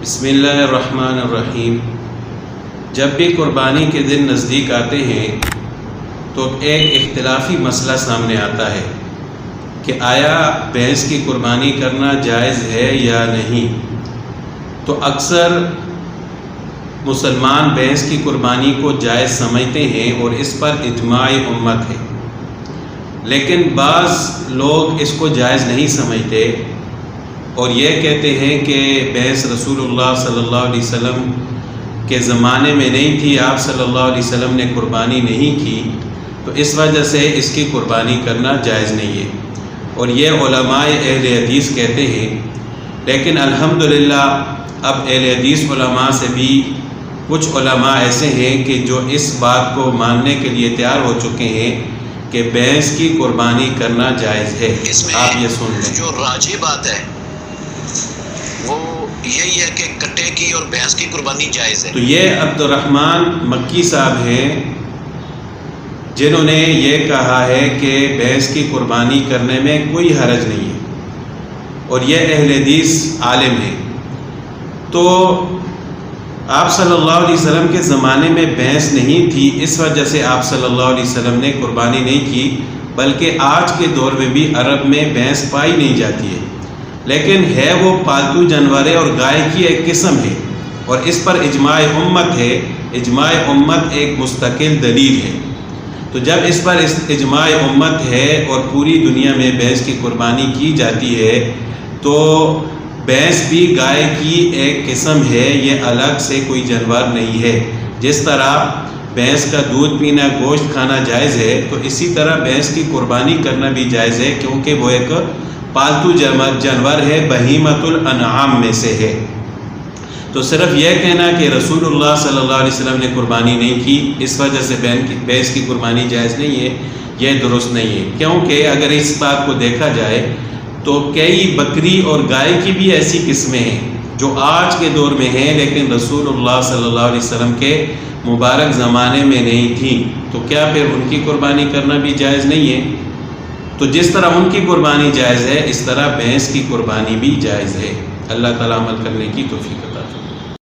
بسم اللہ الرحمن الرحیم۔ جب بھی قربانی کے دن نزدیک آتے ہیں تو ایک اختلافی مسئلہ سامنے آتا ہے کہ آیا بھینس کی قربانی کرنا جائز ہے یا نہیں۔ تو اکثر مسلمان بھینس کی قربانی کو جائز سمجھتے ہیں اور اس پر اجماع امت ہے، لیکن بعض لوگ اس کو جائز نہیں سمجھتے اور یہ کہتے ہیں کہ بھینس رسول اللہ صلی اللہ علیہ وسلم کے زمانے میں نہیں تھی، آپ صلی اللہ علیہ وسلم نے قربانی نہیں کی، تو اس وجہ سے اس کی قربانی کرنا جائز نہیں ہے، اور یہ علماء اہل حدیث کہتے ہیں۔ لیکن الحمدللہ اب اہل حدیث علماء سے بھی کچھ علماء ایسے ہیں کہ جو اس بات کو ماننے کے لیے تیار ہو چکے ہیں کہ بھینس کی قربانی کرنا جائز ہے۔ آپ یہ سن لیں۔ جو راجح بات ہے وہ یہی ہے کہ کٹے کی اور بھینس کی قربانی جائز ہے۔ تو یہ عبدالرحمن مکی صاحب ہیں جنہوں نے یہ کہا ہے کہ بھینس کی قربانی کرنے میں کوئی حرج نہیں ہے، اور یہ اہل حدیث عالم ہیں۔ تو آپ صلی اللہ علیہ وسلم کے زمانے میں بھینس نہیں تھی، اس وجہ سے آپ صلی اللہ علیہ وسلم نے قربانی نہیں کی، بلکہ آج کے دور میں بھی عرب میں بھینس پائی نہیں جاتی ہے، لیکن ہے وہ پالتو جانور ہے اور گائے کی ایک قسم ہے، اور اس پر اجماع امت ہے۔ اجماع امت ایک مستقل دلیل ہے۔ تو جب اس پر اجماع امت ہے اور پوری دنیا میں بھینس کی قربانی کی جاتی ہے، تو بھینس بھی گائے کی ایک قسم ہے، یہ الگ سے کوئی جانور نہیں ہے۔ جس طرح بھینس کا دودھ پینا، گوشت کھانا جائز ہے، تو اسی طرح بھینس کی قربانی کرنا بھی جائز ہے، کیونکہ وہ ایک پالتو جانور ہے، بہیمۃ الانعام میں سے ہے۔ تو صرف یہ کہنا کہ رسول اللہ صلی اللہ علیہ وسلم نے قربانی نہیں کی، اس وجہ سے بھینس کی قربانی جائز نہیں ہے، یہ درست نہیں ہے، کیونکہ اگر اس بات کو دیکھا جائے تو کئی بکری اور گائے کی بھی ایسی قسمیں ہیں جو آج کے دور میں ہیں، لیکن رسول اللہ صلی اللہ علیہ وسلم کے مبارک زمانے میں نہیں تھیں، تو کیا پھر ان کی قربانی کرنا بھی جائز نہیں ہے؟ تو جس طرح ان کی قربانی جائز ہے، اس طرح بھینس کی قربانی بھی جائز ہے۔ اللہ تعالیٰ عمل کرنے کی توفیق عطا فرمائے۔